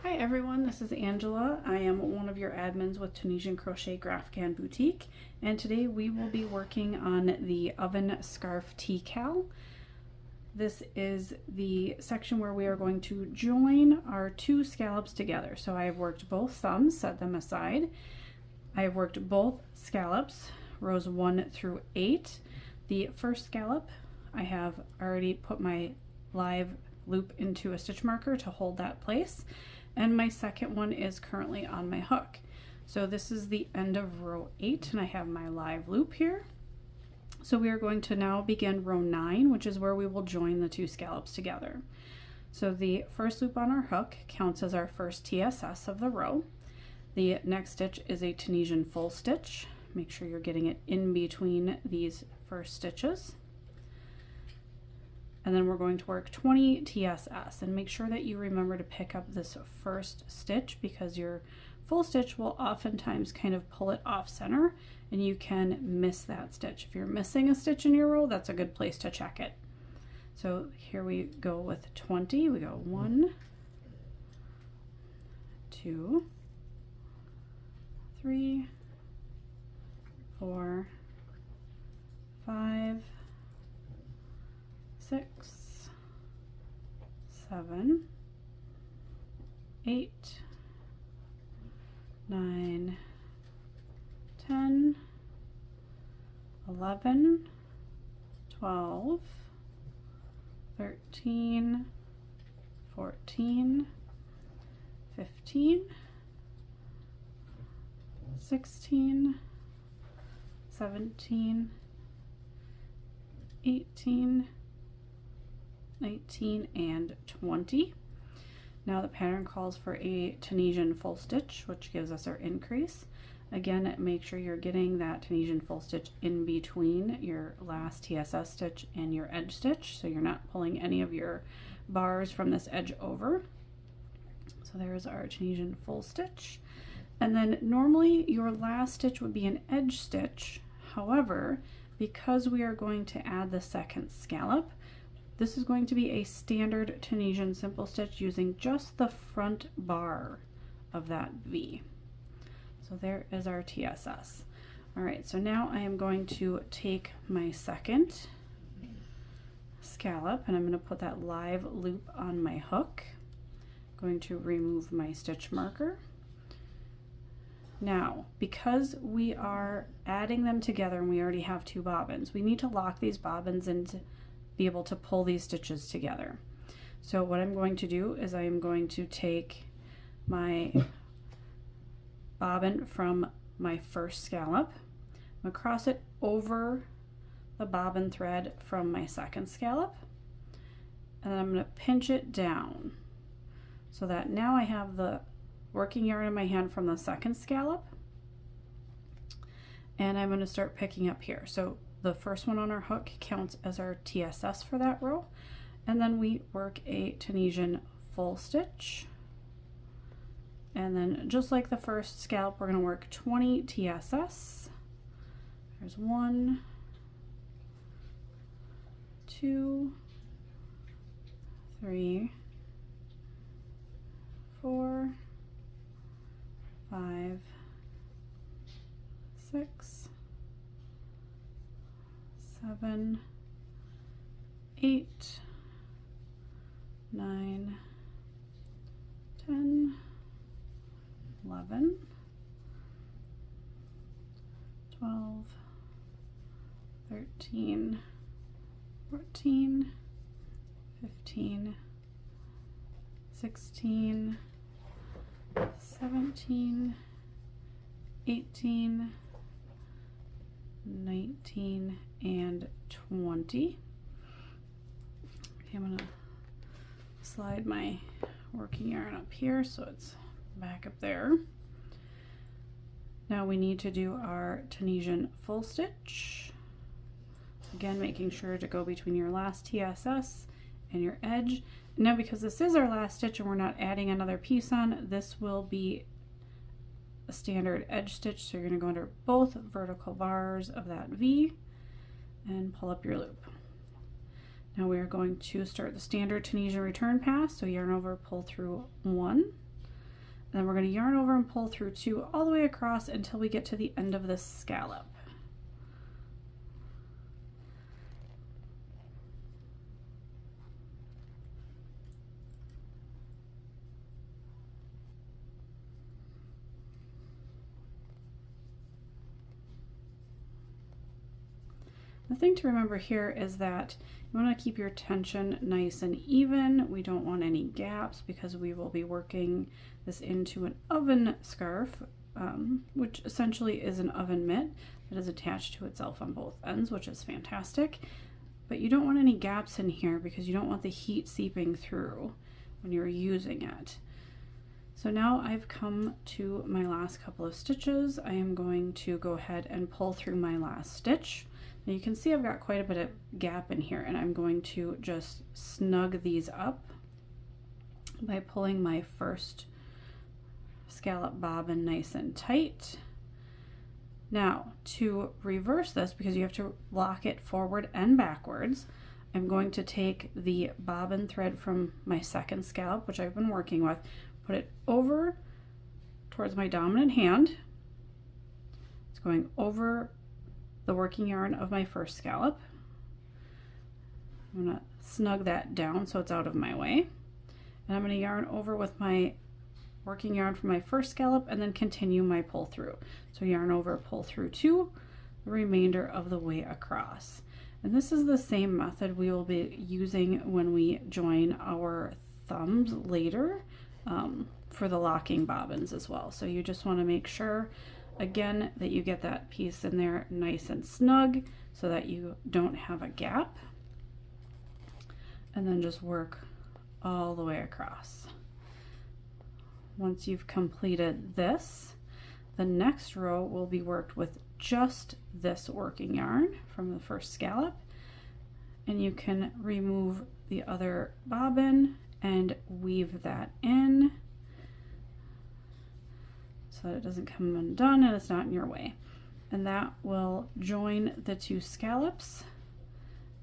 Hi everyone, this is Angela. I am one of your admins with Tunisian Crochet Grafcan Boutique, and today we will be working on the oven scarf TCAL. This is the section where we are going to join our two scallops together. So I have worked both thumbs, set them aside. I have worked both scallops, rows 1 through 8. The first scallop, I have already put my live loop into a stitch marker to hold that place. And my second one is currently on my hook. So this is the end of row 8 and I have my live loop here. So we are going to now begin row 9, which is where we will join the two scallops together. So the first loop on our hook counts as our first TSS of the row. The next stitch is a Tunisian full stitch. Make sure you're getting it in between these first stitches. And then we're going to work 20 TSS, and make sure that you remember to pick up this first stitch because your full stitch will oftentimes kind of pull it off center and you can miss that stitch. If you're missing a stitch in your row, that's a good place to check it. So here we go with 20. We go 1, 2, 3, 4, 5, 6, 7, 8, 9, 10, 11, 12, 13, 14, 15, 16, 17, 18, 19, and 20. Now the pattern calls for a Tunisian full stitch, which gives us our increase. Again, make sure you're getting that Tunisian full stitch in between your last TSS stitch and your edge stitch, so you're not pulling any of your bars from this edge over. So there's our Tunisian full stitch. And then normally your last stitch would be an edge stitch. However, because we are going to add the second scallop, this is going to be a standard Tunisian simple stitch using just the front bar of that V. So there is our TSS. All right, so now I am going to take my second scallop and I'm going to put that live loop on my hook. I'm going to remove my stitch marker. Now, because we are adding them together and we already have two bobbins, we need to lock these bobbins into be able to pull these stitches together. So what I'm going to do is I am going to take my bobbin from my first scallop, I'm going to cross it over the bobbin thread from my second scallop, and then I'm going to pinch it down so that now I have the working yarn in my hand from the second scallop, and I'm going to start picking up here. So the first one on our hook counts as our TSS for that row, and then we work a Tunisian full stitch, and then just like the first scallop, we're going to work 20 TSS. There's 1, 2, 3, 4, 5, 6, 7, 8, 9, 10, 11, 12, 13, 14, 15, 16, 17, 18, 19, and 20. Okay, I'm going to slide my working yarn up here so it's back up there. Now we need to do our Tunisian full stitch. Again, making sure to go between your last TSS and your edge. Now because this is our last stitch and we're not adding another piece on, this will be a standard edge stitch, so you're going to go under both vertical bars of that V and pull up your loop. Now we are going to start the standard Tunisian return pass, so yarn over, pull through 1, And then we're going to yarn over and pull through 2 all the way across until we get to the end of this scallop. The thing to remember here is that you want to keep your tension nice and even. We don't want any gaps because we will be working this into an oven scarf, which essentially is an oven mitt that is attached to itself on both ends, which is fantastic. But you don't want any gaps in here because you don't want the heat seeping through when you're using it. So now I've come to my last couple of stitches. I am going to go ahead and pull through my last stitch. Now you can see I've got quite a bit of gap in here, and I'm going to just snug these up by pulling my first scallop bobbin nice and tight. Now to reverse this, because you have to lock it forward and backwards, I'm going to take the bobbin thread from my second scallop, which I've been working with, put it over towards my dominant hand. It's going over the working yarn of my first scallop. I'm going to snug that down so it's out of my way. And I'm going to yarn over with my working yarn from my first scallop and then continue my pull through. So yarn over, pull through 2, the remainder of the way across. And this is the same method we will be using when we join our thumbs later for the locking bobbins as well. So you just want to make sure again that you get that piece in there nice and snug so that you don't have a gap, and then just work all the way across. Once you've completed this, the next row will be worked with just this working yarn from the first scallop, and you can remove the other bobbin and weave that in so that it doesn't come undone and it's not in your way. And that will join the 2 scallops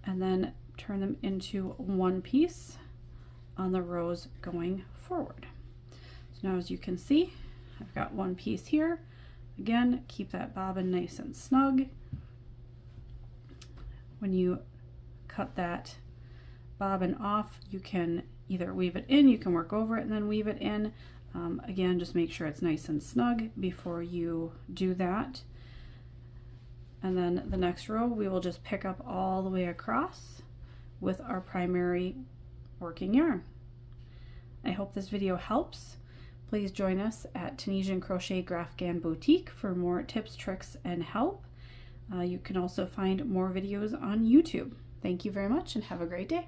and then turn them into one piece on the rows going forward. So now as you can see, I've got one piece here. Again, keep that bobbin nice and snug. When you cut that bobbin off, you can either weave it in, you can work over it and then weave it in. Again, just make sure it's nice and snug before you do that. And then the next row, we will just pick up all the way across with our primary working yarn. I hope this video helps. Please join us at Tunisian Crochet Grafgan Boutique for more tips, tricks, and help. You can also find more videos on YouTube. Thank you very much and have a great day.